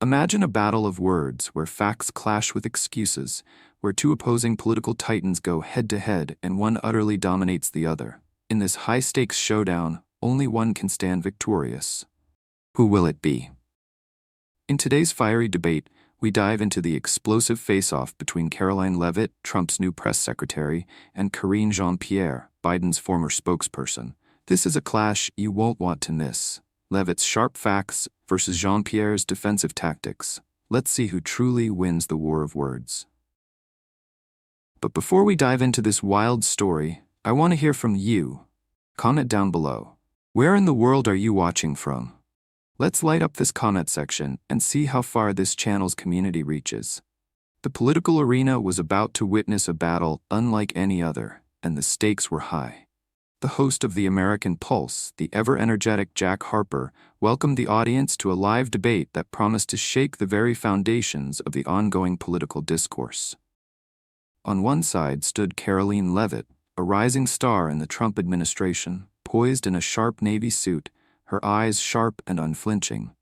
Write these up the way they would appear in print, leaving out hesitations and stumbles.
Imagine a battle of words where facts clash with excuses, where two opposing political titans go head-to-head and one utterly dominates the other. In this high-stakes showdown, only one can stand victorious. Who will it be? In today's fiery debate, we dive into the explosive face-off between Karoline Leavitt, Trump's new press secretary, and Karine Jean-Pierre, Biden's former spokesperson. This is a clash you won't want to miss. Leavitt's sharp facts versus Jean-Pierre's defensive tactics. Let's see who truly wins the war of words. But before we dive into this wild story, I want to hear from you. Comment down below. Where in the world are you watching from? Let's light up this comment section and see how far this channel's community reaches. The political arena was about to witness a battle unlike any other, and the stakes were high. The host of the American Pulse, the ever-energetic Jack Harper, welcomed the audience to a live debate that promised to shake the very foundations of the ongoing political discourse. On one side stood Karoline Leavitt, a rising star in the Trump administration, poised in a sharp navy suit, her eyes sharp and unflinching.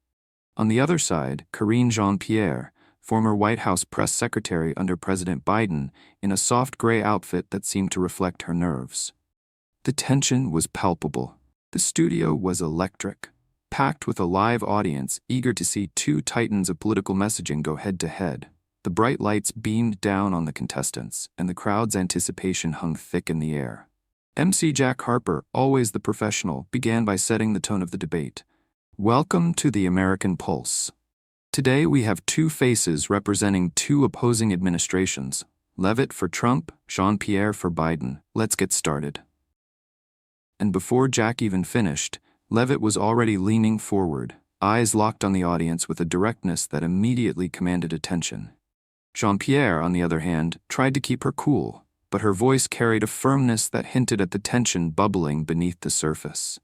On the other side, Karine Jean-Pierre, former White House press secretary under President Biden, in a soft gray outfit that seemed to reflect her nerves. The tension was palpable. The studio was electric, packed with a live audience eager to see two titans of political messaging go head-to-head. The bright lights beamed down on the contestants, and the crowd's anticipation hung thick in the air. MC Jack Harper, always the professional, began by setting the tone of the debate. Welcome to the American Pulse. Today we have two faces representing two opposing administrations. Leavitt for Trump, Jean-Pierre for Biden. Let's get started. And before Jack even finished, Leavitt was already leaning forward, eyes locked on the audience with a directness that immediately commanded attention. Jean-Pierre, on the other hand, tried to keep her cool, but her voice carried a firmness that hinted at the tension bubbling beneath the surface.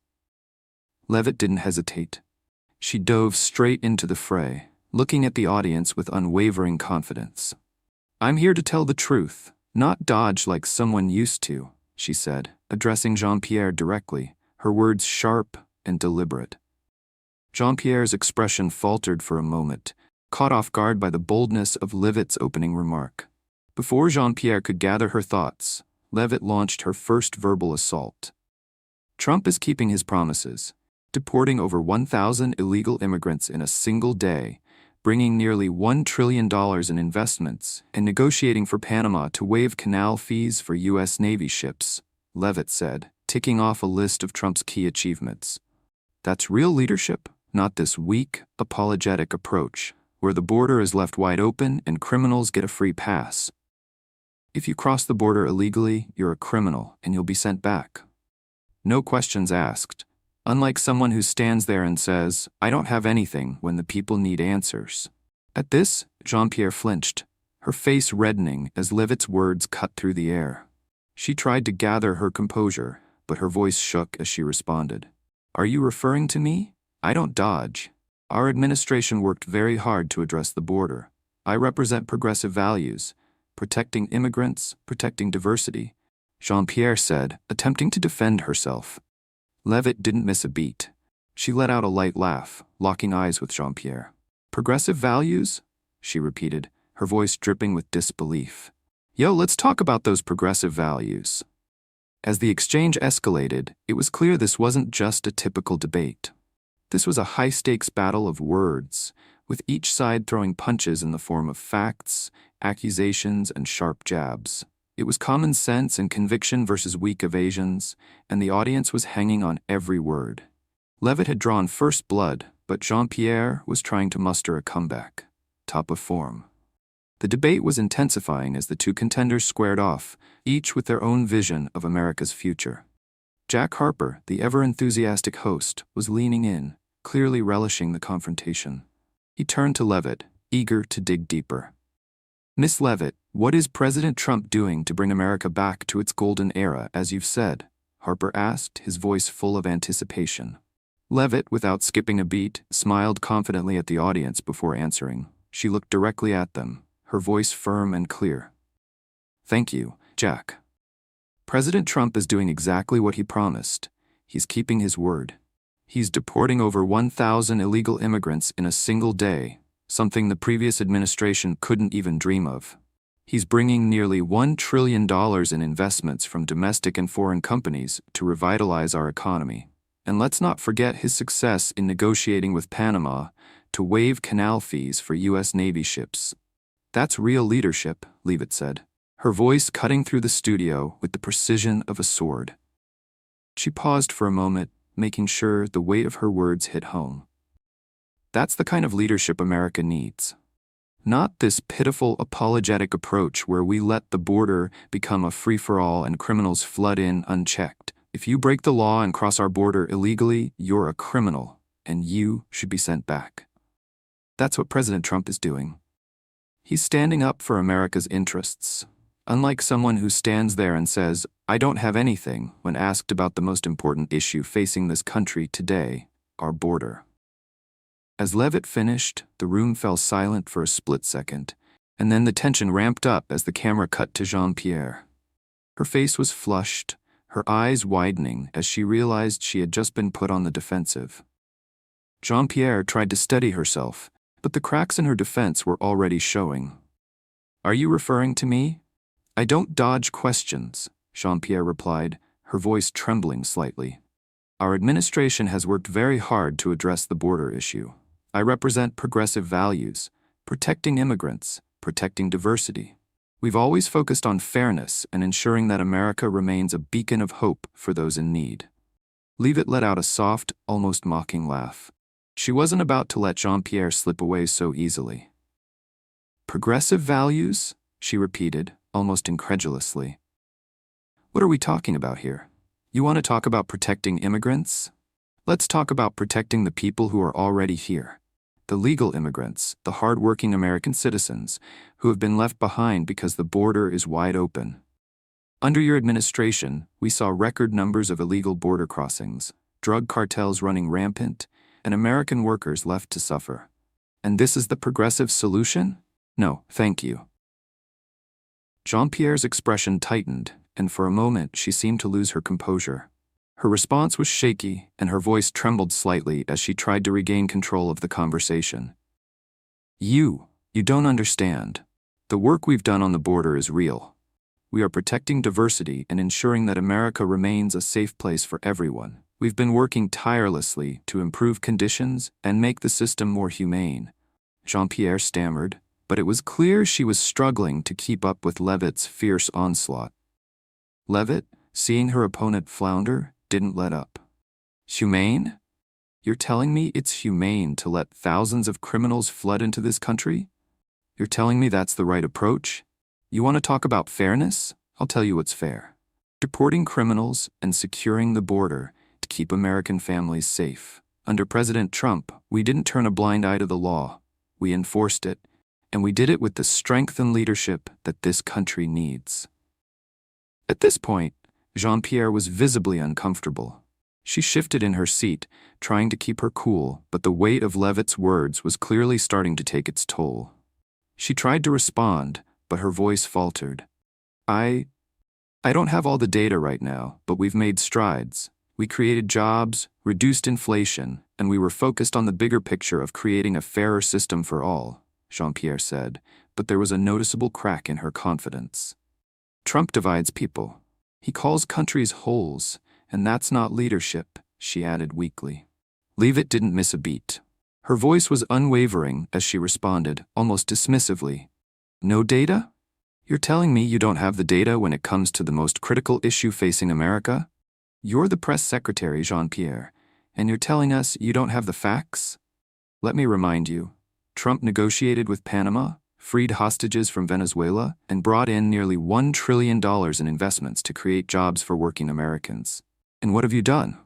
Leavitt didn't hesitate. She dove straight into the fray, looking at the audience with unwavering confidence. "I'm here to tell the truth, not dodge like someone used to," she said, addressing Jean-Pierre directly, her words sharp and deliberate. Jean-Pierre's expression faltered for a moment, caught off guard by the boldness of Leavitt's opening remark. Before Jean-Pierre could gather her thoughts, Leavitt launched her first verbal assault. Trump is keeping his promises, deporting over 1,000 illegal immigrants in a single day, bringing nearly $1 trillion in investments, and negotiating for Panama to waive canal fees for U.S. Navy ships, Leavitt said, ticking off a list of Trump's key achievements. That's real leadership, not this weak, apologetic approach, where the border is left wide open and criminals get a free pass. If you cross the border illegally, you're a criminal and you'll be sent back. No questions asked. Unlike someone who stands there and says, "I don't have anything," when the people need answers. At this, Jean-Pierre flinched, her face reddening as Leavitt's words cut through the air. She tried to gather her composure, but her voice shook as she responded. "Are you referring to me? I don't dodge. Our administration worked very hard to address the border. I represent progressive values, protecting immigrants, protecting diversity," Jean-Pierre said, attempting to defend herself. Leavitt didn't miss a beat. She let out a light laugh, locking eyes with Jean-Pierre. "Progressive values?" she repeated, her voice dripping with disbelief. "Yo, let's talk about those progressive values." As the exchange escalated, it was clear this wasn't just a typical debate. This was a high-stakes battle of words, with each side throwing punches in the form of facts, accusations, and sharp jabs. It was common sense and conviction versus weak evasions, and the audience was hanging on every word. Leavitt had drawn first blood, but Jean-Pierre was trying to muster a comeback, top of form. The debate was intensifying as the two contenders squared off, each with their own vision of America's future. Jack Harper, the ever-enthusiastic host, was leaning in, clearly relishing the confrontation. He turned to Leavitt, eager to dig deeper. "Miss Leavitt, what is President Trump doing to bring America back to its golden era, as you've said?" Harper asked, his voice full of anticipation. Leavitt, without skipping a beat, smiled confidently at the audience before answering. She looked directly at them, her voice firm and clear. "Thank you, Jack. President Trump is doing exactly what he promised. He's keeping his word. He's deporting over 1,000 illegal immigrants in a single day, something the previous administration couldn't even dream of. He's bringing nearly $1 trillion in investments from domestic and foreign companies to revitalize our economy. And let's not forget his success in negotiating with Panama to waive canal fees for U.S. Navy ships. That's real leadership, Leavitt said, her voice cutting through the studio with the precision of a sword. She paused for a moment, making sure the weight of her words hit home. That's the kind of leadership America needs. Not this pitiful apologetic approach where we let the border become a free-for-all and criminals flood in unchecked. If you break the law and cross our border illegally, you're a criminal, and you should be sent back. That's what President Trump is doing. He's standing up for America's interests, unlike someone who stands there and says, "I don't have anything," when asked about the most important issue facing this country today, our border. As Leavitt finished, the room fell silent for a split second, and then the tension ramped up as the camera cut to Jean-Pierre. Her face was flushed, her eyes widening as she realized she had just been put on the defensive. Jean-Pierre tried to steady herself, but the cracks in her defense were already showing. "Are you referring to me?" "I don't dodge questions," Jean-Pierre replied, her voice trembling slightly. "Our administration has worked very hard to address the border issue. I represent progressive values, protecting immigrants, protecting diversity. We've always focused on fairness and ensuring that America remains a beacon of hope for those in need." Leavitt let out a soft, almost mocking laugh. She wasn't about to let Jean-Pierre slip away so easily. "Progressive values?" she repeated, almost incredulously. "What are we talking about here? You want to talk about protecting immigrants? Let's talk about protecting the people who are already here. The legal immigrants, the hard-working American citizens, who have been left behind because the border is wide open. Under your administration, we saw record numbers of illegal border crossings, drug cartels running rampant, and American workers left to suffer. And this is the progressive solution? No, thank you." Jean-Pierre's expression tightened, and for a moment she seemed to lose her composure. Her response was shaky, and her voice trembled slightly as she tried to regain control of the conversation. You don't understand. The work we've done on the border is real. We are protecting diversity and ensuring that America remains a safe place for everyone. We've been working tirelessly to improve conditions and make the system more humane." Jean-Pierre stammered, but it was clear she was struggling to keep up with Leavitt's fierce onslaught. Leavitt, seeing her opponent flounder, didn't let up. "Humane? You're telling me it's humane to let thousands of criminals flood into this country? You're telling me that's the right approach? You want to talk about fairness? I'll tell you what's fair. Deporting criminals and securing the border to keep American families safe. Under President Trump, we didn't turn a blind eye to the law. We enforced it, and we did it with the strength and leadership that this country needs." At this point, Jean-Pierre was visibly uncomfortable. She shifted in her seat, trying to keep her cool, but the weight of Leavitt's words was clearly starting to take its toll. She tried to respond, but her voice faltered. I don't have all the data right now, but we've made strides. We created jobs, reduced inflation, and we were focused on the bigger picture of creating a fairer system for all," Jean-Pierre said, but there was a noticeable crack in her confidence. "Trump divides people. He calls countries holes, and that's not leadership," she added weakly. Leavitt didn't miss a beat. Her voice was unwavering as she responded, almost dismissively. "No data? You're telling me you don't have the data when it comes to the most critical issue facing America? You're the press secretary, Jean-Pierre, and you're telling us you don't have the facts? Let me remind you, Trump negotiated with Panama, freed hostages from Venezuela, and brought in nearly $1 trillion in investments to create jobs for working Americans. And what have you done?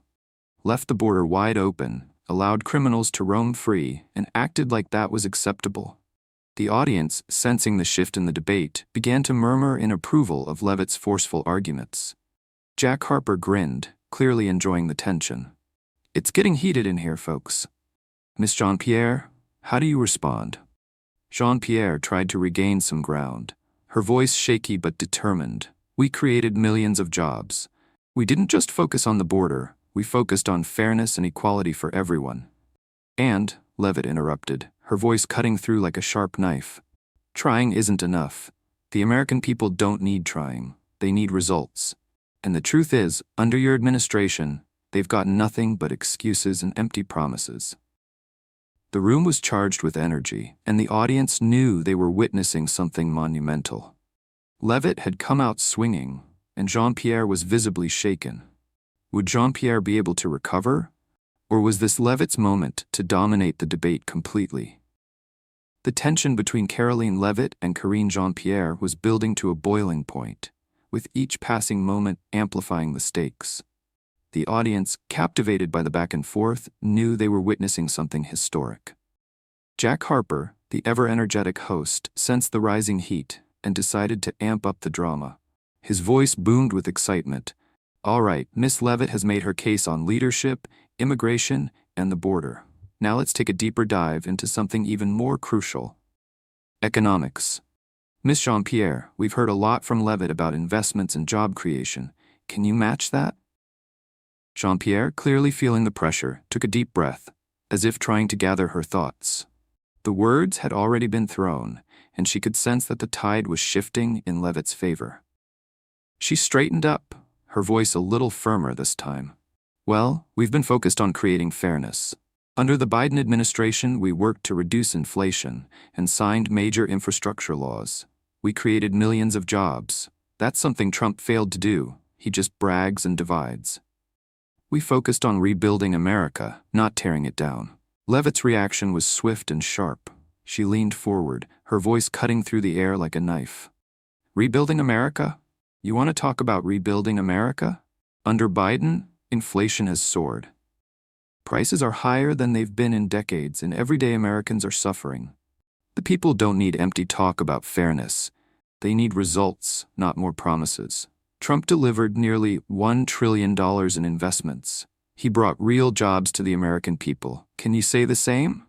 Left the border wide open, allowed criminals to roam free, and acted like that was acceptable." The audience, sensing the shift in the debate, began to murmur in approval of Leavitt's forceful arguments. Jack Harper grinned, clearly enjoying the tension. "It's getting heated in here, folks. Miss Jean-Pierre, how do you respond?" Jean-Pierre tried to regain some ground, her voice shaky but determined. "We created millions of jobs. We didn't just focus on the border, we focused on fairness and equality for everyone." "And," Leavitt interrupted, her voice cutting through like a sharp knife. Trying isn't enough. The American people don't need trying. They need results. And the truth is, under your administration, they've got nothing but excuses and empty promises. The room was charged with energy, and the audience knew they were witnessing something monumental. Leavitt had come out swinging, and Jean-Pierre was visibly shaken. Would Jean-Pierre be able to recover? Or was this Leavitt's moment to dominate the debate completely? The tension between Karoline Leavitt and Karine Jean-Pierre was building to a boiling point, with each passing moment amplifying the stakes. The audience, captivated by the back and forth, knew they were witnessing something historic. Jack Harper, the ever-energetic host, sensed the rising heat and decided to amp up the drama. His voice boomed with excitement. "All right, Miss Leavitt has made her case on leadership, immigration, and the border. Now let's take a deeper dive into something even more crucial. Economics. Miss Jean-Pierre, we've heard a lot from Leavitt about investments and job creation. Can you match that?" Jean-Pierre, clearly feeling the pressure, took a deep breath, as if trying to gather her thoughts. The words had already been thrown, and she could sense that the tide was shifting in Leavitt's favor. She straightened up, her voice a little firmer this time. "Well, we've been focused on creating fairness. Under the Biden administration, we worked to reduce inflation and signed major infrastructure laws. We created millions of jobs. That's something Trump failed to do. He just brags and divides. We focused on rebuilding America, not tearing it down." Leavitt's reaction was swift and sharp. She leaned forward, her voice cutting through the air like a knife. "Rebuilding America? You want to talk about rebuilding America? Under Biden, inflation has soared. Prices are higher than they've been in decades, and everyday Americans are suffering. The people don't need empty talk about fairness. They need results, not more promises. Trump delivered nearly $1 trillion in investments. He brought real jobs to the American people. Can you say the same?"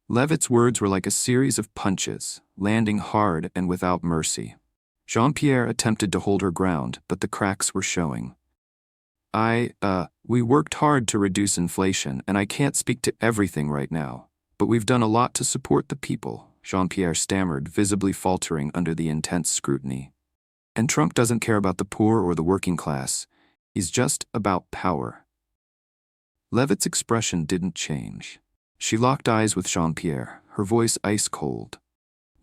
Leavitt's words were like a series of punches, landing hard and without mercy. Jean-Pierre attempted to hold her ground, but the cracks were showing. We worked hard to reduce inflation, and I can't speak to everything right now. But we've done a lot to support the people," Jean-Pierre stammered, visibly faltering under the intense scrutiny. "And Trump doesn't care about the poor or the working class. He's just about power." Leavitt's expression didn't change. She locked eyes with Jean-Pierre, her voice ice-cold.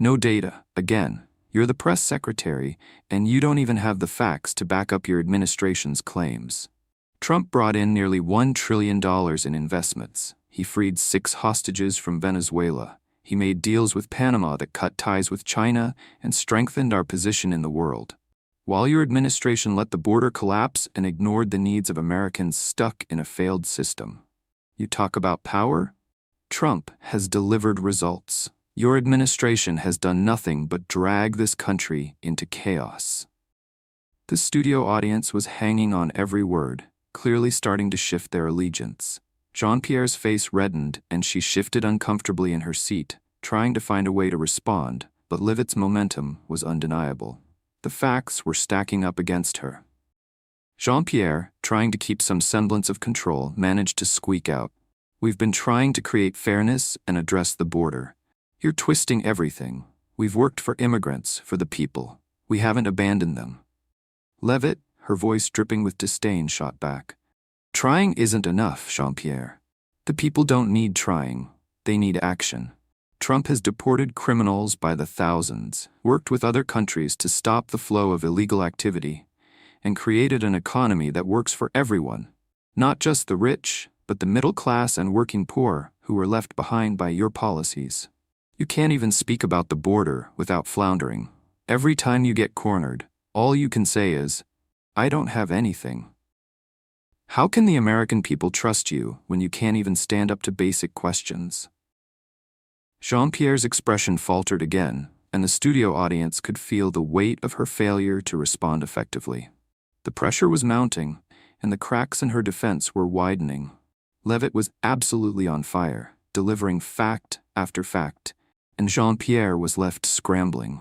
"No data, again. You're the press secretary, and you don't even have the facts to back up your administration's claims. Trump brought in nearly $1 trillion in investments. He freed 6 hostages from Venezuela. He made deals with Panama that cut ties with China and strengthened our position in the world. While your administration let the border collapse and ignored the needs of Americans stuck in a failed system. You talk about power? Trump has delivered results. Your administration has done nothing but drag this country into chaos." The studio audience was hanging on every word, clearly starting to shift their allegiance. Jean-Pierre's face reddened, and she shifted uncomfortably in her seat, trying to find a way to respond, but Leavitt's momentum was undeniable. The facts were stacking up against her. Jean-Pierre, trying to keep some semblance of control, managed to squeak out, "We've been trying to create fairness and address the border. You're twisting everything. We've worked for immigrants, for the people. We haven't abandoned them." Leavitt, her voice dripping with disdain, shot back. "Trying isn't enough, Jean-Pierre. The people don't need trying. They need action. Trump has deported criminals by the thousands, worked with other countries to stop the flow of illegal activity, and created an economy that works for everyone. Not just the rich, but the middle class and working poor who were left behind by your policies. You can't even speak about the border without floundering. Every time you get cornered, all you can say is, 'I don't have anything.' How can the American people trust you when you can't even stand up to basic questions?" Jean-Pierre's expression faltered again, and the studio audience could feel the weight of her failure to respond effectively. The pressure was mounting, and the cracks in her defense were widening. Leavitt was absolutely on fire, delivering fact after fact, and Jean-Pierre was left scrambling.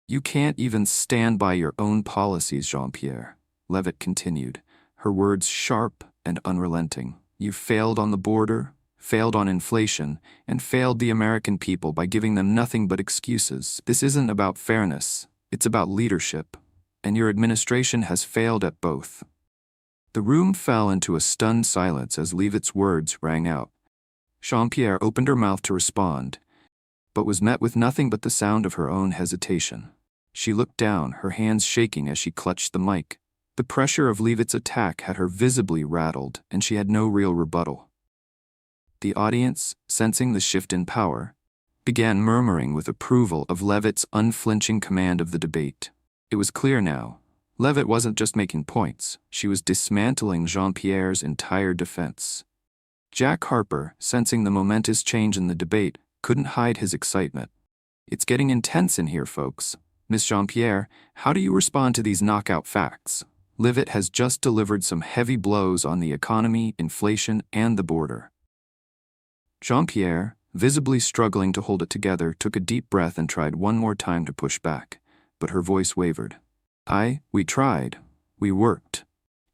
"You can't even stand by your own policies, Jean-Pierre," Leavitt continued, her words sharp and unrelenting. "You failed on the border, failed on inflation, and failed the American people by giving them nothing but excuses. This isn't about fairness, it's about leadership, and your administration has failed at both. The room fell into a stunned silence as Leavitt's words rang out. Jean-Pierre opened her mouth to respond, but was met with nothing but the sound of her own hesitation. She looked down, her hands shaking as she clutched the mic. The pressure of Leavitt's attack had her visibly rattled, and she had no real rebuttal. The audience, sensing the shift in power, began murmuring with approval of Leavitt's unflinching command of the debate. It was clear now. Leavitt wasn't just making points, she was dismantling Jean-Pierre's entire defense. Jack Harper, sensing the momentous change in the debate, couldn't hide his excitement. "It's getting intense in here, folks. Miss Jean-Pierre, how do you respond to these knockout facts? Leavitt has just delivered some heavy blows on the economy, inflation, and the border." Jean-Pierre, visibly struggling to hold it together, took a deep breath and tried one more time to push back, but her voice wavered. We tried. We worked.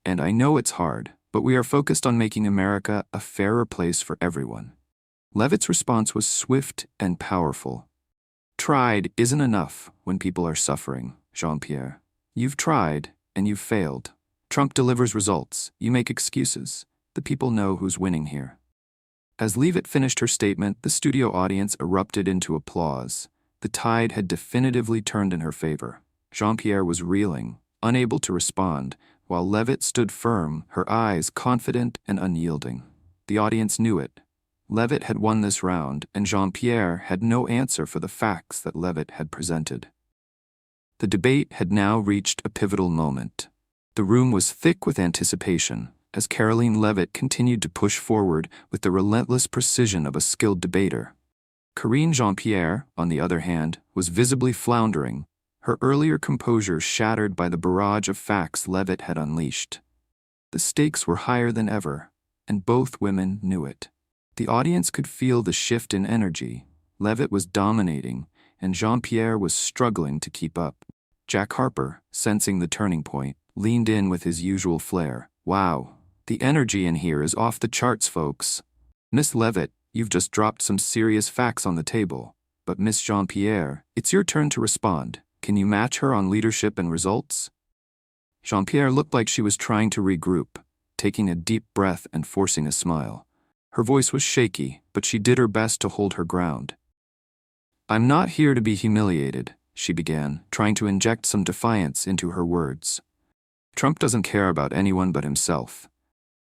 And I know it's hard, but we are focused on making America a fairer place for everyone. Leavitt's response was swift and powerful. "Tried isn't enough when people are suffering, Jean-Pierre. You've tried, and you've failed. Trump delivers results. You make excuses. The people know who's winning here." As Leavitt finished her statement, the studio audience erupted into applause. The tide had definitively turned in her favor. Jean-Pierre was reeling, unable to respond, while Leavitt stood firm, her eyes confident and unyielding. The audience knew it. Leavitt had won this round, and Jean-Pierre had no answer for the facts that Leavitt had presented. The debate had now reached a pivotal moment. The room was thick with anticipation, as Karoline Leavitt continued to push forward with the relentless precision of a skilled debater. Karine Jean-Pierre, on the other hand, was visibly floundering, her earlier composure shattered by the barrage of facts Leavitt had unleashed. The stakes were higher than ever, and both women knew it. The audience could feel the shift in energy. Leavitt was dominating, and Jean-Pierre was struggling to keep up. Jack Harper, sensing the turning point, leaned in with his usual flair. "Wow, the energy in here is off the charts, folks. Miss Leavitt, you've just dropped some serious facts on the table. But Miss Jean-Pierre, it's your turn to respond. Can you match her on leadership and results?" Jean-Pierre looked like she was trying to regroup, taking a deep breath and forcing a smile. Her voice was shaky, but she did her best to hold her ground. "I'm not here to be humiliated," she began, trying to inject some defiance into her words. "Trump doesn't care about anyone but himself.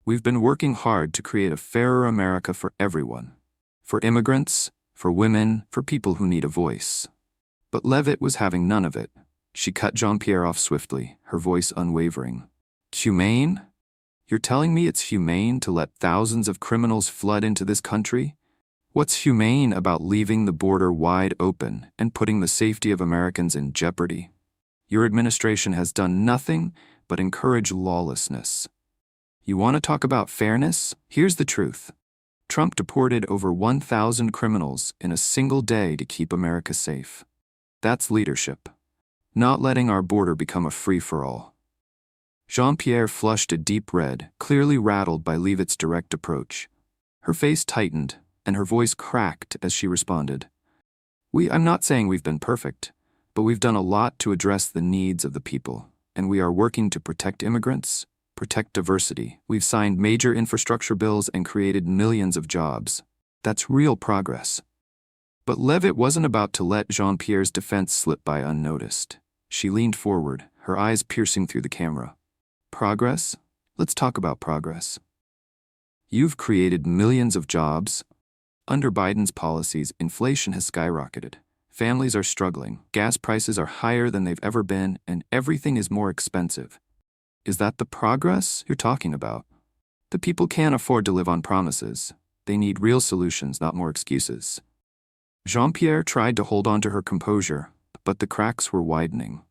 We've been working hard to create a fairer America for everyone. For immigrants, for women, for people who need a voice." But Leavitt was having none of it. She cut Jean-Pierre off swiftly, her voice unwavering. "Humane? You're telling me it's humane to let thousands of criminals flood into this country? What's humane about leaving the border wide open and putting the safety of Americans in jeopardy? Your administration has done nothing but encourage lawlessness. You want to talk about fairness? Here's the truth. Trump deported over 1,000 criminals in a single day to keep America safe. That's leadership. Not letting our border become a free-for-all." Jean-Pierre flushed a deep red, clearly rattled by Leavitt's direct approach. Her face tightened, and her voice cracked as she responded. I'm not saying we've been perfect, but we've done a lot to address the needs of the people, and we are working to protect immigrants, protect diversity. We've signed major infrastructure bills and created millions of jobs. That's real progress." But Leavitt wasn't about to let Jean-Pierre's defense slip by unnoticed. She leaned forward, her eyes piercing through the camera. "Progress? Let's talk about progress. You've created millions of jobs. Under Biden's policies, inflation has skyrocketed. Families are struggling, gas prices are higher than they've ever been, and everything is more expensive. Is that the progress you're talking about? The people can't afford to live on promises. They need real solutions, not more excuses." Jean-Pierre tried to hold on to her composure, but the cracks were widening.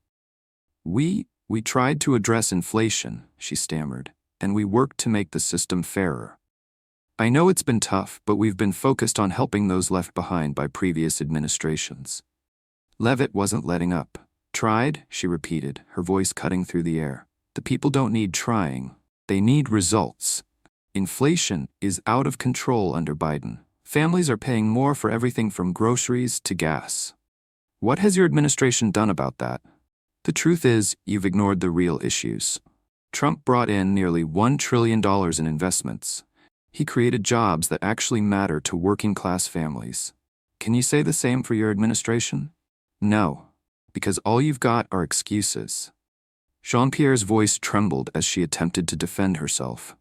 We tried to address inflation," she stammered, "and we worked to make the system fairer. I know it's been tough, but we've been focused on helping those left behind by previous administrations." Leavitt wasn't letting up. "Tried," she repeated, her voice cutting through the air. "The people don't need trying. They need results. Inflation is out of control under Biden. Families are paying more for everything from groceries to gas. What has your administration done about that? The truth is, you've ignored the real issues. Trump brought in nearly $1 trillion in investments. He created jobs that actually matter to working-class families. Can you say the same for your administration? No, because all you've got are excuses. Jean-Pierre's voice trembled as she attempted to defend herself.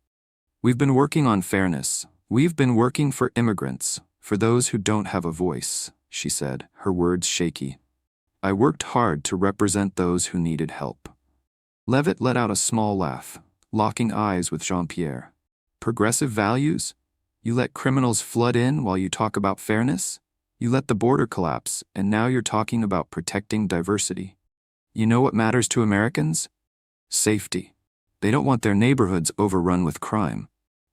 We've been working on fairness. We've been working for immigrants, for those who don't have a voice, she said, her words shaky. I worked hard to represent those who needed help. Leavitt let out a small laugh, locking eyes with Jean-Pierre. Progressive values? You let criminals flood in while you talk about fairness? You let the border collapse, and now you're talking about protecting diversity. You know what matters to Americans? Safety. They don't want their neighborhoods overrun with crime.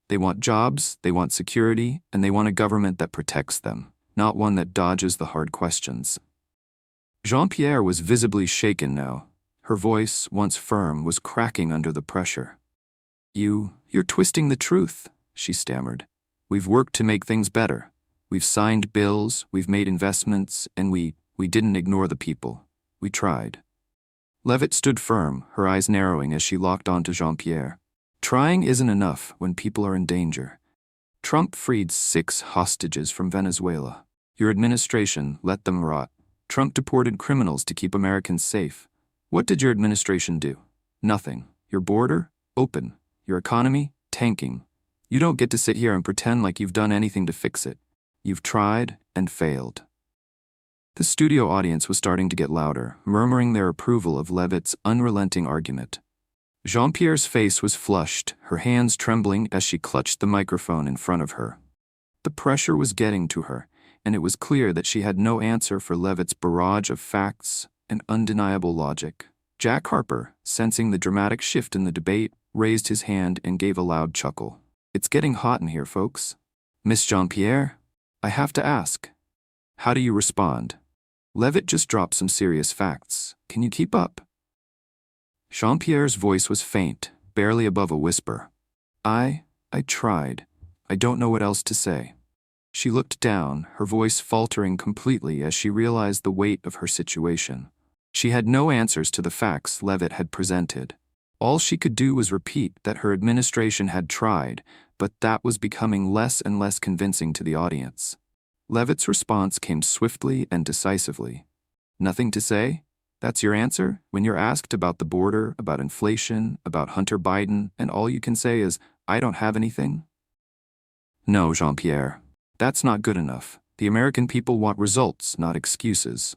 They want jobs, they want security, and they want a government that protects them, not one that dodges the hard questions. Jean-Pierre was visibly shaken now. Her voice, once firm, was cracking under the pressure. You're twisting the truth, she stammered. We've worked to make things better. We've signed bills, we've made investments, and we didn't ignore the people. We tried. Leavitt stood firm, her eyes narrowing as she locked onto Jean-Pierre. Trying isn't enough when people are in danger. Trump freed 6 hostages from Venezuela. Your administration let them rot. Trump deported criminals to keep Americans safe. What did your administration do? Nothing. Your border? Open. Your economy? Tanking. You don't get to sit here and pretend like you've done anything to fix it. You've tried and failed. The studio audience was starting to get louder, murmuring their approval of Leavitt's unrelenting argument. Jean-Pierre's face was flushed, her hands trembling as she clutched the microphone in front of her. The pressure was getting to her, and it was clear that she had no answer for Leavitt's barrage of facts and undeniable logic. Jack Harper, sensing the dramatic shift in the debate, raised his hand and gave a loud chuckle. It's getting hot in here, folks. Miss Jean-Pierre, I have to ask. How do you respond? Leavitt just dropped some serious facts. Can you keep up? Jean-Pierre's voice was faint, barely above a whisper. I tried. I don't know what else to say. She looked down, her voice faltering completely as she realized the weight of her situation. She had no answers to the facts Leavitt had presented. All she could do was repeat that her administration had tried, but that was becoming less and less convincing to the audience. Leavitt's response came swiftly and decisively. Nothing to say? That's your answer? When you're asked about the border, about inflation, about Hunter Biden, and all you can say is, I don't have anything? No, Jean-Pierre. That's not good enough. The American people want results, not excuses.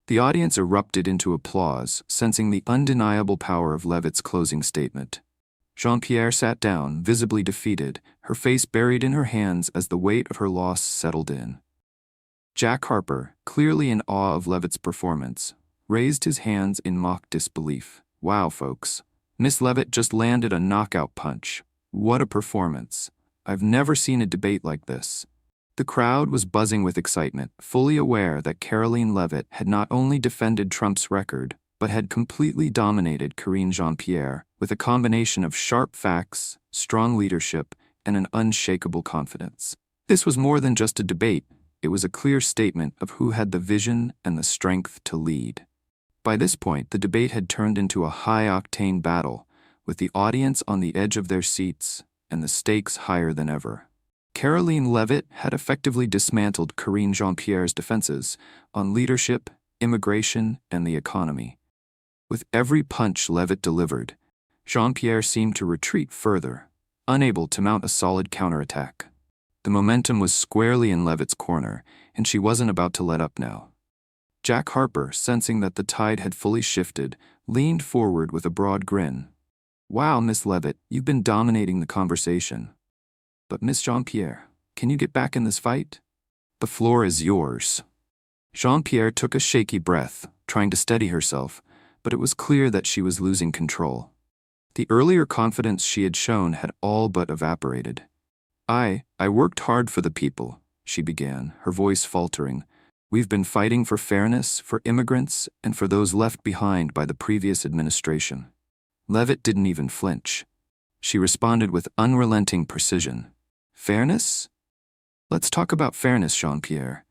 The audience erupted into applause, sensing the undeniable power of Leavitt's closing statement. Jean-Pierre sat down, visibly defeated, her face buried in her hands as the weight of her loss settled in. Jack Harper, clearly in awe of Leavitt's performance, raised his hands in mock disbelief. Wow, folks. Miss Leavitt just landed a knockout punch. What a performance. I've never seen a debate like this. The crowd was buzzing with excitement, fully aware that Karoline Leavitt had not only defended Trump's record, but had completely dominated Karine Jean-Pierre with a combination of sharp facts, strong leadership, and an unshakable confidence. This was more than just a debate. It was a clear statement of who had the vision and the strength to lead. By this point, the debate had turned into a high-octane battle, with the audience on the edge of their seats and the stakes higher than ever. Karoline Leavitt had effectively dismantled Karine Jean-Pierre's defenses on leadership, immigration, and the economy. With every punch Leavitt delivered, Jean-Pierre seemed to retreat further, unable to mount a solid counterattack. The momentum was squarely in Leavitt's corner, and she wasn't about to let up now. Jack Harper, sensing that the tide had fully shifted, leaned forward with a broad grin. Wow, Miss Leavitt, you've been dominating the conversation. But Miss Jean-Pierre, can you get back in this fight? The floor is yours. Jean-Pierre took a shaky breath, trying to steady herself, but it was clear that she was losing control. The earlier confidence she had shown had all but evaporated. I worked hard for the people, she began, her voice faltering. We've been fighting for fairness, for immigrants, and for those left behind by the previous administration. Leavitt didn't even flinch. She responded with unrelenting precision. Fairness? Let's talk about fairness, Jean-Pierre.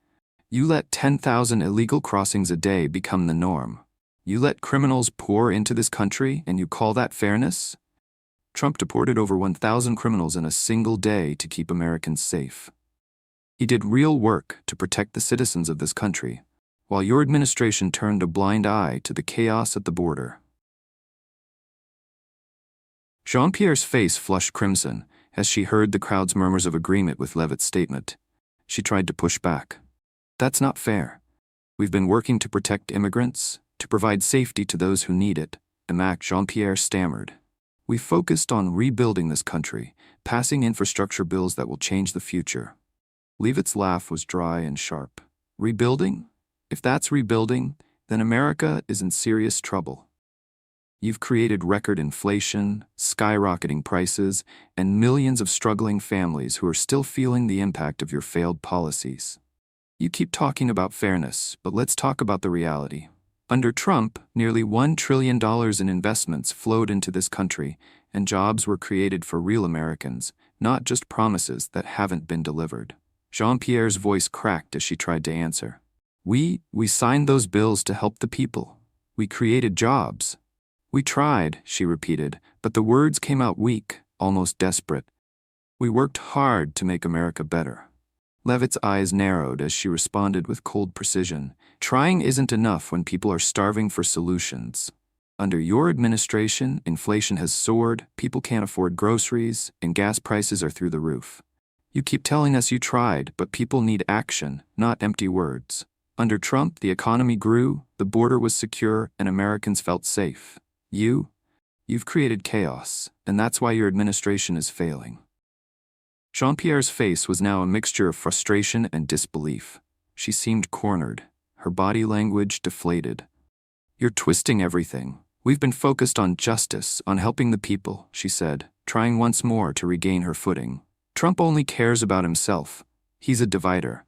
You let 10,000 illegal crossings a day become the norm. You let criminals pour into this country, and you call that fairness? Trump deported over 1,000 criminals in a single day to keep Americans safe. He did real work to protect the citizens of this country, while your administration turned a blind eye to the chaos at the border. Jean-Pierre's face flushed crimson as she heard the crowd's murmurs of agreement with Leavitt's statement. She tried to push back. That's not fair. We've been working to protect immigrants, to provide safety to those who need it. Jean-Pierre stammered. We focused on rebuilding this country, passing infrastructure bills that will change the future. Leavitt's laugh was dry and sharp. Rebuilding? If that's rebuilding, then America is in serious trouble. You've created record inflation, skyrocketing prices, and millions of struggling families who are still feeling the impact of your failed policies. You keep talking about fairness, but let's talk about the reality. Under Trump, nearly $1 trillion in investments flowed into this country, and jobs were created for real Americans, not just promises that haven't been delivered. Jean-Pierre's voice cracked as she tried to answer. We signed those bills to help the people. We created jobs. We tried, she repeated, but the words came out weak, almost desperate. We worked hard to make America better. Leavitt's eyes narrowed as she responded with cold precision. Trying isn't enough when people are starving for solutions. Under your administration, inflation has soared, people can't afford groceries, and gas prices are through the roof. You keep telling us you tried, but people need action, not empty words. Under Trump, the economy grew, the border was secure, and Americans felt safe. You've created chaos, and that's why your administration is failing. Jean-Pierre's face was now a mixture of frustration and disbelief. She seemed cornered, her body language deflated. You're twisting everything. We've been focused on justice, on helping the people, she said, trying once more to regain her footing. Trump only cares about himself. He's a divider.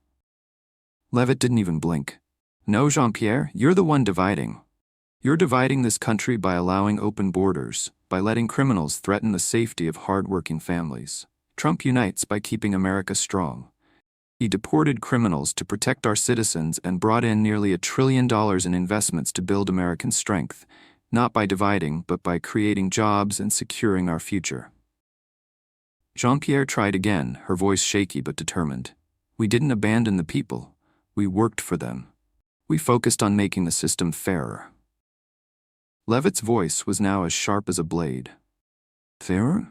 Leavitt didn't even blink. No, Jean-Pierre, you're the one dividing. You're dividing this country by allowing open borders, by letting criminals threaten the safety of hard-working families. Trump unites by keeping America strong. He deported criminals to protect our citizens and brought in nearly $1 trillion in investments to build American strength, not by dividing, but by creating jobs and securing our future. Jean-Pierre tried again, her voice shaky but determined. We didn't abandon the people. We worked for them. We focused on making the system fairer. Leavitt's voice was now as sharp as a blade. Fairer?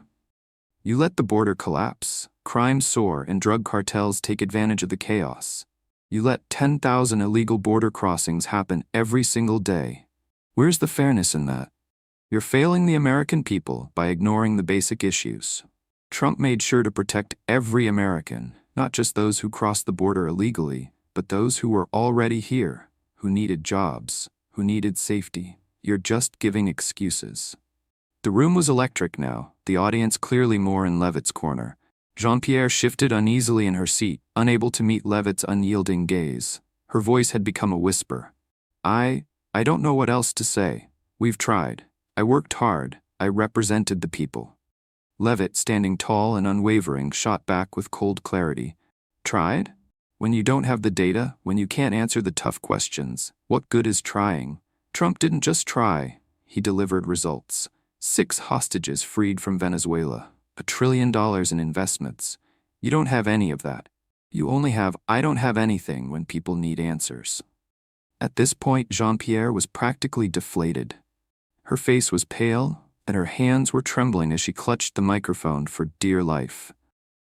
You let the border collapse, crime soar, and drug cartels take advantage of the chaos. You let 10,000 illegal border crossings happen every single day. Where's the fairness in that? You're failing the American people by ignoring the basic issues. Trump made sure to protect every American, not just those who crossed the border illegally, but those who were already here, who needed jobs, who needed safety. You're just giving excuses. The room was electric now, the audience clearly more in Leavitt's corner. Jean-Pierre shifted uneasily in her seat, unable to meet Leavitt's unyielding gaze. Her voice had become a whisper. I don't know what else to say. We've tried. I worked hard. I represented the people. Leavitt, standing tall and unwavering, shot back with cold clarity. Tried? When you don't have the data, when you can't answer the tough questions, what good is trying? Trump didn't just try. He delivered results. 6 hostages freed from Venezuela. $1 trillion in investments. You don't have any of that. You only have I don't have anything when people need answers. At this point, Jean-Pierre was practically deflated. Her face was pale, and her hands were trembling as she clutched the microphone for dear life.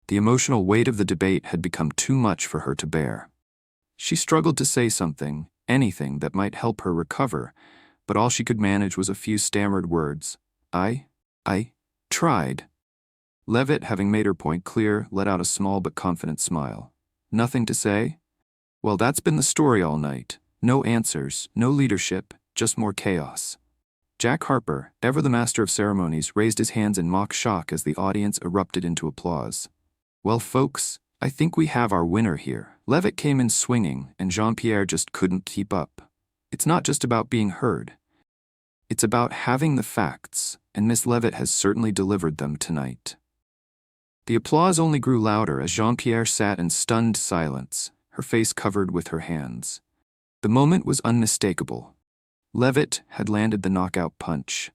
The emotional weight of the debate had become too much for her to bear. She struggled to say something, anything that might help her recover, but all she could manage was a few stammered words. I tried. Leavitt, having made her point clear, let out a small but confident smile. Nothing to say? Well, that's been the story all night. No answers, no leadership, just more chaos. Jack Harper, ever the master of ceremonies, raised his hands in mock shock as the audience erupted into applause. Well, folks, I think we have our winner here. Leavitt came in swinging, and Jean-Pierre just couldn't keep up. It's not just about being heard. It's about having the facts, and Miss Leavitt has certainly delivered them tonight. The applause only grew louder as Jean-Pierre sat in stunned silence, her face covered with her hands. The moment was unmistakable. Leavitt had landed the knockout punch.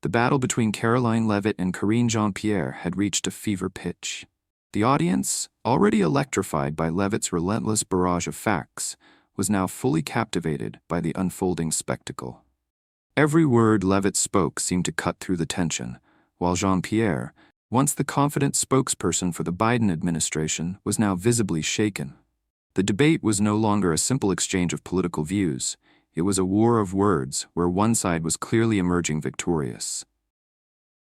The battle between Karoline Leavitt and Karine Jean-Pierre had reached a fever pitch. The audience, already electrified by Leavitt's relentless barrage of facts, was now fully captivated by the unfolding spectacle. Every word Leavitt spoke seemed to cut through the tension, while Jean-Pierre, once the confident spokesperson for the Biden administration, was now visibly shaken. The debate was no longer a simple exchange of political views. It was a war of words where one side was clearly emerging victorious.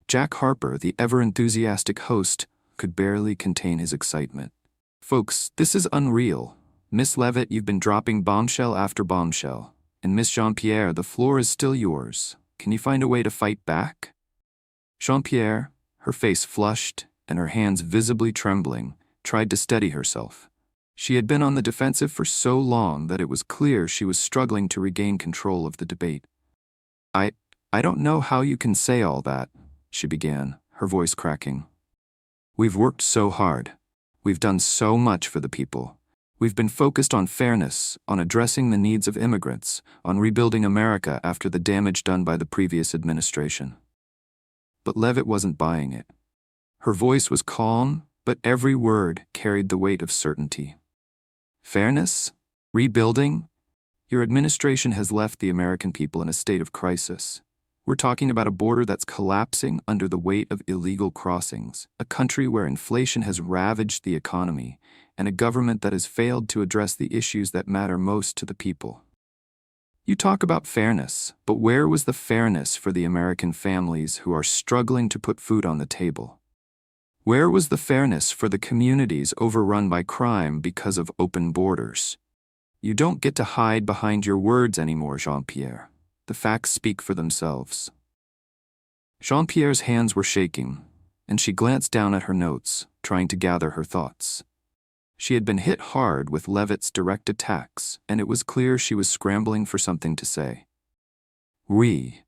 Jack Harper, the ever-enthusiastic host, could barely contain his excitement. "Folks, this is unreal. Miss Leavitt, you've been dropping bombshell after bombshell. And Miss Jean-Pierre, the floor is still yours. Can you find a way to fight back?" Jean-Pierre, her face flushed and her hands visibly trembling, tried to steady herself. She had been on the defensive for so long that it was clear she was struggling to regain control of the debate. I don't know how you can say all that," she began, her voice cracking. "We've worked so hard. We've done so much for the people. We've been focused on fairness, on addressing the needs of immigrants, on rebuilding America after the damage done by the previous administration." But Leavitt wasn't buying it. Her voice was calm, but every word carried the weight of certainty. "Fairness? Rebuilding? Your administration has left the American people in a state of crisis. We're talking about a border that's collapsing under the weight of illegal crossings, a country where inflation has ravaged the economy, and a government that has failed to address the issues that matter most to the people. You talk about fairness, but where was the fairness for the American families who are struggling to put food on the table? Where was the fairness for the communities overrun by crime because of open borders? You don't get to hide behind your words anymore, Jean-Pierre. The facts speak for themselves." Jean-Pierre's hands were shaking, and she glanced down at her notes, trying to gather her thoughts. She had been hit hard with Leavitt's direct attacks, and it was clear she was scrambling for something to say. We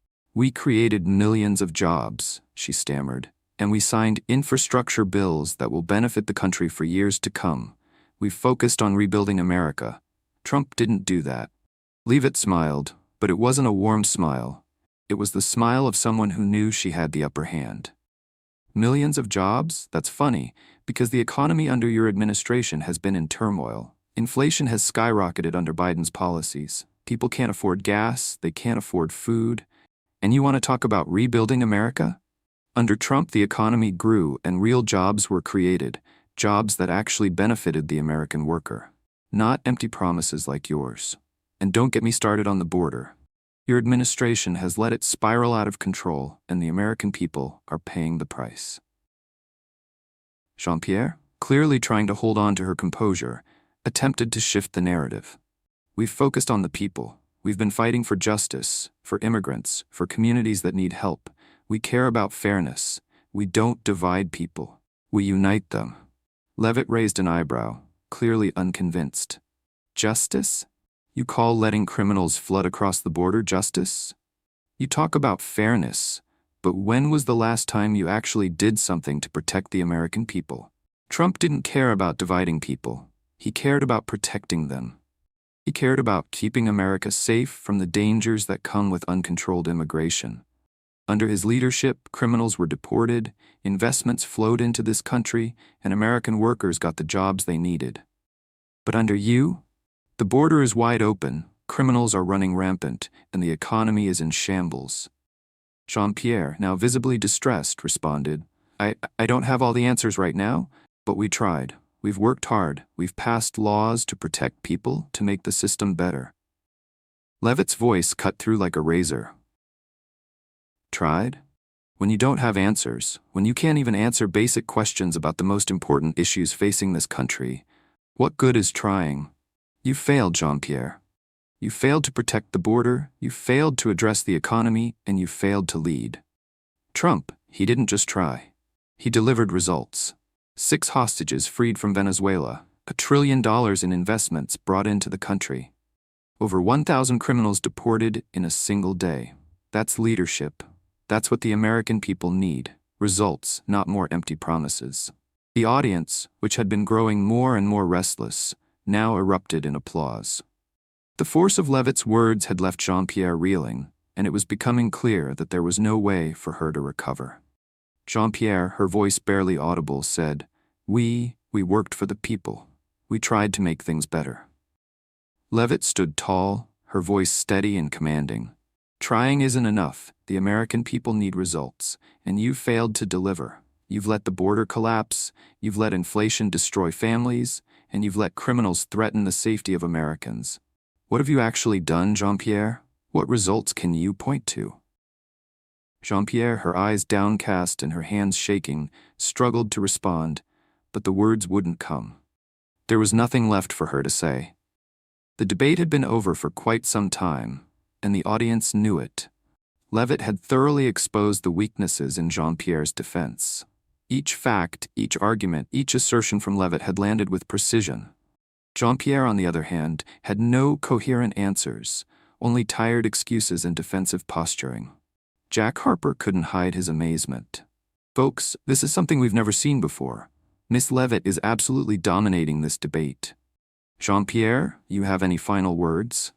created millions of jobs," she stammered, "and we signed infrastructure bills that will benefit the country for years to come. We've focused on rebuilding America. Trump didn't do that." Leavitt smiled, but it wasn't a warm smile. It was the smile of someone who knew she had the upper hand. "Millions of jobs? That's funny, because the economy under your administration has been in turmoil. Inflation has skyrocketed under Biden's policies. People can't afford gas, they can't afford food. And you want to talk about rebuilding America? Under Trump, the economy grew and real jobs were created, jobs that actually benefited the American worker. Not empty promises like yours. And don't get me started on the border. Your administration has let it spiral out of control, and the American people are paying the price." Jean-Pierre, clearly trying to hold on to her composure, attempted to shift the narrative. "We've focused on the people. We've been fighting for justice, for immigrants, for communities that need help. We care about fairness. We don't divide people. We unite them." Leavitt raised an eyebrow, clearly unconvinced. "Justice? You call letting criminals flood across the border justice? You talk about fairness, but when was the last time you actually did something to protect the American people? Trump didn't care about dividing people. He cared about protecting them. He cared about keeping America safe from the dangers that come with uncontrolled immigration. Under his leadership, criminals were deported, investments flowed into this country, and American workers got the jobs they needed. But under you, the border is wide open, criminals are running rampant, and the economy is in shambles." Jean-Pierre, now visibly distressed, responded, I don't have all the answers right now, but we tried. We've worked hard. We've passed laws to protect people, to make the system better." Leavitt's voice cut through like a razor. "Tried? When you don't have answers, when you can't even answer basic questions about the most important issues facing this country, what good is trying? You failed, Jean-Pierre. You failed to protect the border, you failed to address the economy, and you failed to lead. Trump, he didn't just try. He delivered results. 6 hostages freed from Venezuela, $1 trillion in investments brought into the country. Over 1,000 criminals deported in a single day. That's leadership. That's what the American people need. Results, not more empty promises. The audience, which had been growing more and more restless, now erupted in applause. The force of Leavitt's words had left Jean-Pierre reeling, and it was becoming clear that there was no way for her to recover. Jean-Pierre, her voice barely audible, said, We worked for the people. We tried to make things better." Leavitt stood tall, her voice steady and commanding. "Trying isn't enough. The American people need results, and you've failed to deliver. You've let the border collapse, you've let inflation destroy families, and you've let criminals threaten the safety of Americans. What have you actually done, Jean-Pierre? What results can you point to?" Jean-Pierre, her eyes downcast and her hands shaking, struggled to respond, but the words wouldn't come. There was nothing left for her to say. The debate had been over for quite some time, and the audience knew it. Leavitt had thoroughly exposed the weaknesses in Jean-Pierre's defense. Each fact, each argument, each assertion from Leavitt had landed with precision. Jean-Pierre, on the other hand, had no coherent answers, only tired excuses and defensive posturing. Jack Harper couldn't hide his amazement. "Folks, this is something we've never seen before. Miss Leavitt is absolutely dominating this debate. Jean-Pierre, you have any final words?"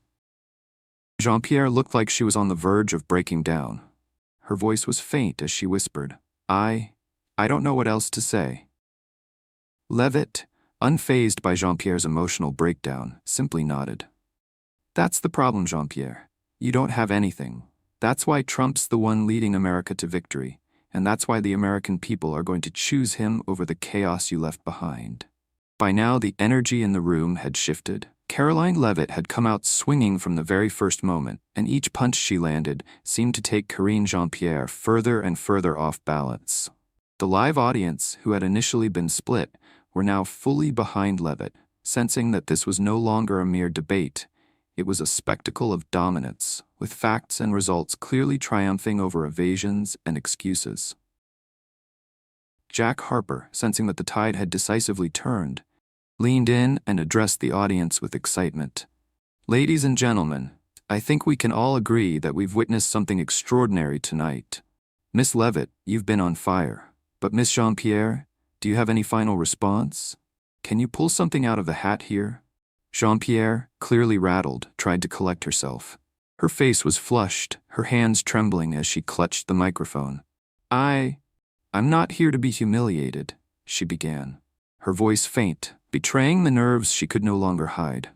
Jean-Pierre looked like she was on the verge of breaking down. Her voice was faint as she whispered, I don't know what else to say." Leavitt, unfazed by Jean-Pierre's emotional breakdown, simply nodded. "That's the problem, Jean-Pierre. You don't have anything. That's why Trump's the one leading America to victory, and that's why the American people are going to choose him over the chaos you left behind." By now, the energy in the room had shifted. Karoline Leavitt had come out swinging from the very first moment, and each punch she landed seemed to take Karine Jean-Pierre further and further off balance. The live audience, who had initially been split, were now fully behind Leavitt, sensing that this was no longer a mere debate. It was a spectacle of dominance, with facts and results clearly triumphing over evasions and excuses. Jack Harper, sensing that the tide had decisively turned, leaned in and addressed the audience with excitement. "Ladies and gentlemen, I think we can all agree that we've witnessed something extraordinary tonight. Miss Leavitt, you've been on fire. But Miss Jean-Pierre, do you have any final response? Can you pull something out of the hat here?" Jean-Pierre, clearly rattled, tried to collect herself. Her face was flushed, her hands trembling as she clutched the microphone. I'm not here to be humiliated," she began, her voice faint, betraying the nerves she could no longer hide.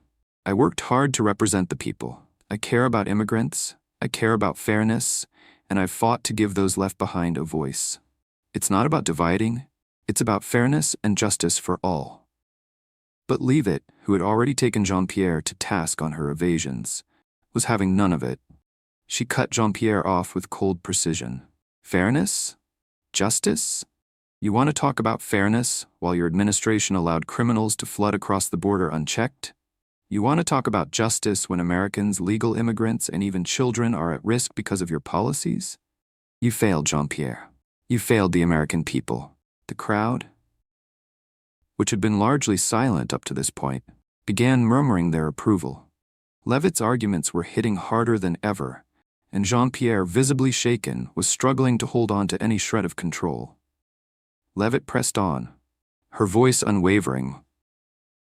"I worked hard to represent the people. I care about immigrants, I care about fairness, and I've fought to give those left behind a voice. It's not about dividing, it's about fairness and justice for all." But Leavitt, who had already taken Jean-Pierre to task on her evasions, was having none of it. She cut Jean-Pierre off with cold precision. "Fairness? Justice? You want to talk about fairness while your administration allowed criminals to flood across the border unchecked? You want to talk about justice when Americans, legal immigrants, and even children are at risk because of your policies? You failed, Jean-Pierre. You failed the American people." The crowd, which had been largely silent up to this point, began murmuring their approval. Leavitt's arguments were hitting harder than ever, and Jean-Pierre, visibly shaken, was struggling to hold on to any shred of control. Leavitt pressed on, her voice unwavering.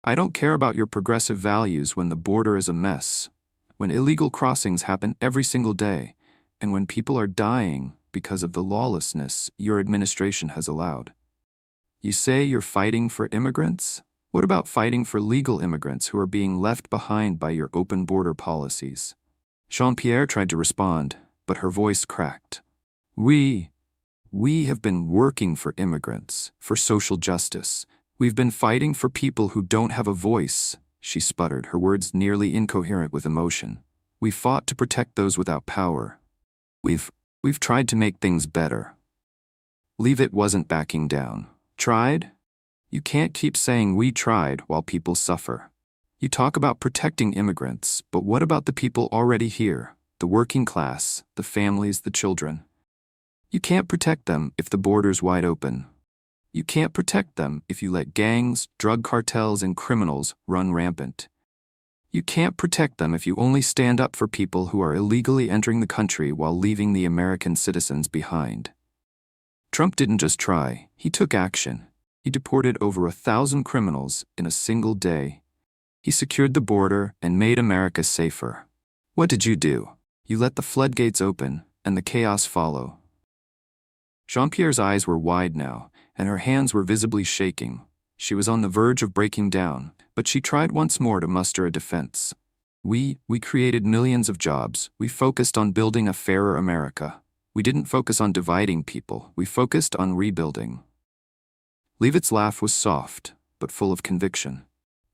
"I don't care about your progressive values when the border is a mess, when illegal crossings happen every single day, and when people are dying because of the lawlessness your administration has allowed. You say you're fighting for immigrants? What about fighting for legal immigrants who are being left behind by your open border policies?" Jean-Pierre tried to respond, but her voice cracked. We have been working for immigrants, for social justice. We've been fighting for people who don't have a voice," she sputtered, her words nearly incoherent with emotion. "We fought to protect those without power. We've tried to make things better." Leavitt wasn't backing down. "Tried? You can't keep saying we tried while people suffer. You talk about protecting immigrants, but what about the people already here, the working class, the families, the children? You can't protect them if the border's wide open. You can't protect them if you let gangs, drug cartels, and criminals run rampant. You can't protect them if you only stand up for people who are illegally entering the country while leaving the American citizens behind. Trump didn't just try, he took action. He deported over 1,000 criminals in a single day. He secured the border and made America safer. What did you do? You let the floodgates open, and the chaos follow. Jean-Pierre's eyes were wide now, and her hands were visibly shaking. She was on the verge of breaking down, but she tried once more to muster a defense. We created millions of jobs. We focused on building a fairer America. We didn't focus on dividing people. We focused on rebuilding. Leavitt's laugh was soft, but full of conviction.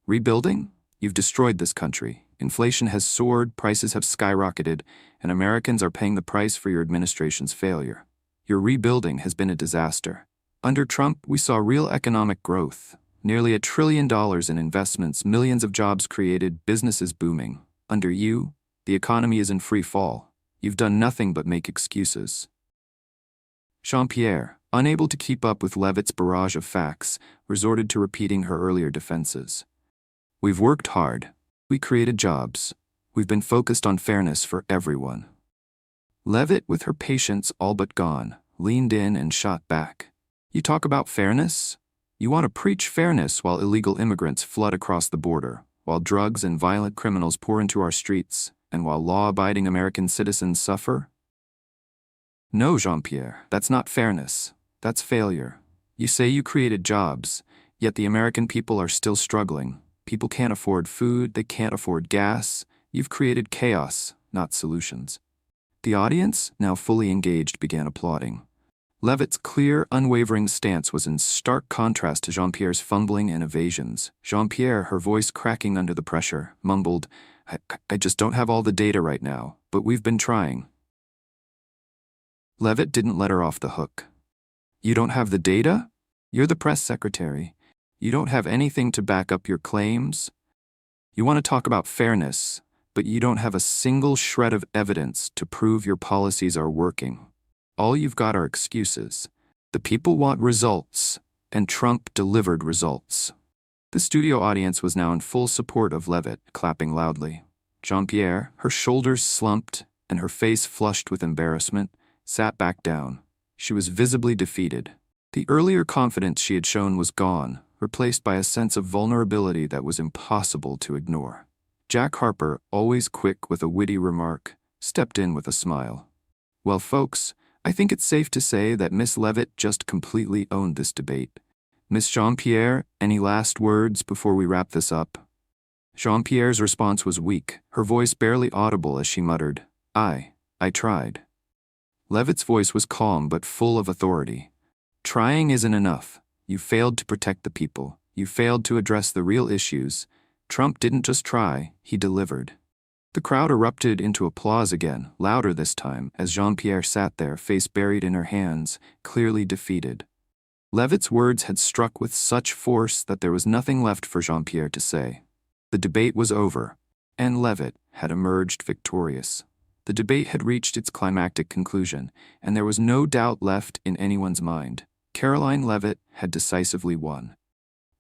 Rebuilding? You've destroyed this country. Inflation has soared, prices have skyrocketed, and Americans are paying the price for your administration's failure. Your rebuilding has been a disaster. Under Trump, we saw real economic growth. Nearly $1 trillion in investments, millions of jobs created, businesses booming. Under you, the economy is in free fall. You've done nothing but make excuses. Jean-Pierre, unable to keep up with Leavitt's barrage of facts, resorted to repeating her earlier defenses. We've worked hard. We created jobs. We've been focused on fairness for everyone. Leavitt, with her patience all but gone, leaned in and shot back. You talk about fairness? You want to preach fairness while illegal immigrants flood across the border, while drugs and violent criminals pour into our streets, and while law-abiding American citizens suffer? No, Jean-Pierre, that's not fairness. That's failure. You say you created jobs, yet the American people are still struggling. People can't afford food, they can't afford gas. You've created chaos, not solutions. The audience, now fully engaged, began applauding. Leavitt's clear, unwavering stance was in stark contrast to Jean-Pierre's fumbling and evasions. Jean-Pierre, her voice cracking under the pressure, mumbled, I just don't have all the data right now, but we've been trying. Leavitt didn't let her off the hook. You don't have the data? You're the press secretary. You don't have anything to back up your claims? You want to talk about fairness, but you don't have a single shred of evidence to prove your policies are working. All you've got are excuses. The people want results, and Trump delivered results. The studio audience was now in full support of Leavitt, clapping loudly. Jean-Pierre, her shoulders slumped and her face flushed with embarrassment, sat back down. She was visibly defeated. The earlier confidence she had shown was gone, replaced by a sense of vulnerability that was impossible to ignore. Jack Harper, always quick with a witty remark, stepped in with a smile. Well, folks, I think it's safe to say that Miss Leavitt just completely owned this debate. Miss Jean-Pierre, any last words before we wrap this up? Jean-Pierre's response was weak, her voice barely audible as she muttered, I tried. Leavitt's voice was calm but full of authority. Trying isn't enough. You failed to protect the people. You failed to address the real issues. Trump didn't just try, he delivered. The crowd erupted into applause again, louder this time, as Jean-Pierre sat there, face buried in her hands, clearly defeated. Leavitt's words had struck with such force that there was nothing left for Jean-Pierre to say. The debate was over, and Leavitt had emerged victorious. The debate had reached its climactic conclusion, and there was no doubt left in anyone's mind. Karoline Leavitt had decisively won.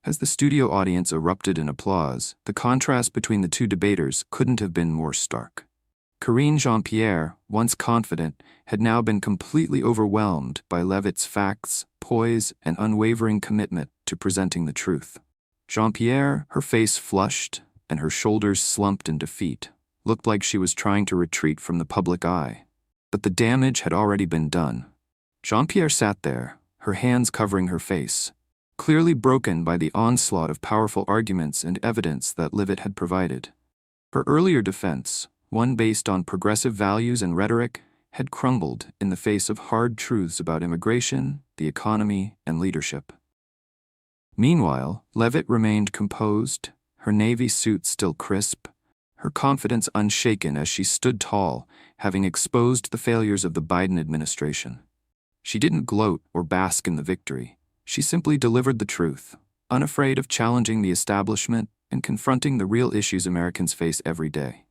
As the studio audience erupted in applause, the contrast between the two debaters couldn't have been more stark. Karine Jean-Pierre, once confident, had now been completely overwhelmed by Leavitt's facts, poise, and unwavering commitment to presenting the truth. Jean-Pierre, her face flushed and her shoulders slumped in defeat, looked like she was trying to retreat from the public eye. But the damage had already been done. Jean-Pierre sat there, her hands covering her face, clearly broken by the onslaught of powerful arguments and evidence that Leavitt had provided. Her earlier defense, one based on progressive values and rhetoric, had crumbled in the face of hard truths about immigration, the economy, and leadership. Meanwhile, Leavitt remained composed, her navy suit still crisp, her confidence unshaken as she stood tall, having exposed the failures of the Biden administration. She didn't gloat or bask in the victory. She simply delivered the truth, unafraid of challenging the establishment and confronting the real issues Americans face every day.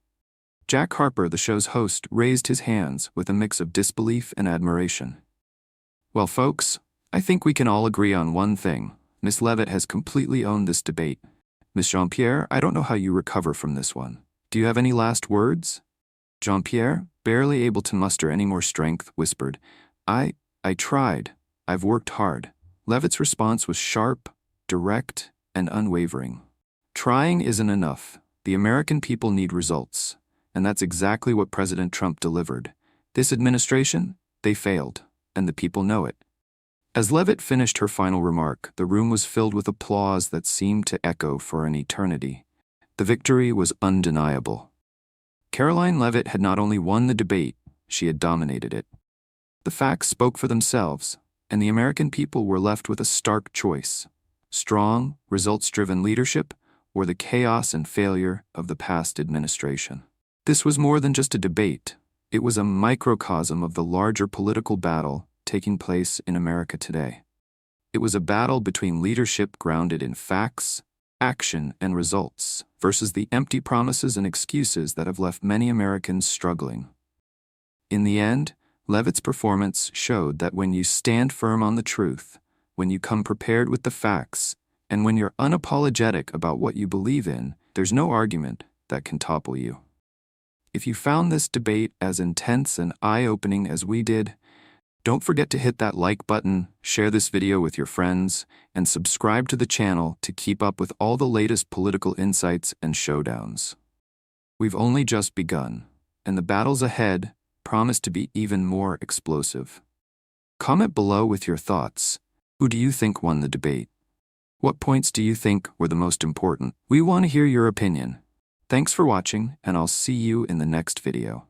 Jack Harper, the show's host, raised his hands with a mix of disbelief and admiration. Well, folks, I think we can all agree on one thing. Miss Leavitt has completely owned this debate. Miss Jean-Pierre, I don't know how you recover from this one. Do you have any last words? Jean-Pierre, barely able to muster any more strength, whispered, I tried. I've worked hard. Leavitt's response was sharp, direct, and unwavering. Trying isn't enough. The American people need results. And that's exactly what President Trump delivered. This administration, they failed, and the people know it. As Leavitt finished her final remark, the room was filled with applause that seemed to echo for an eternity. The victory was undeniable. Karoline Leavitt had not only won the debate, she had dominated it. The facts spoke for themselves, and the American people were left with a stark choice: strong, results-driven leadership, or the chaos and failure of the past administration. This was more than just a debate. It was a microcosm of the larger political battle taking place in America today. It was a battle between leadership grounded in facts, action, and results versus the empty promises and excuses that have left many Americans struggling. In the end, Leavitt's performance showed that when you stand firm on the truth, when you come prepared with the facts, and when you're unapologetic about what you believe in, there's no argument that can topple you. If you found this debate as intense and eye-opening as we did, don't forget to hit that like button, share this video with your friends, and subscribe to the channel to keep up with all the latest political insights and showdowns. We've only just begun, and the battles ahead promise to be even more explosive. Comment below with your thoughts. Who do you think won the debate? What points do you think were the most important? We want to hear your opinion. Thanks for watching, and I'll see you in the next video.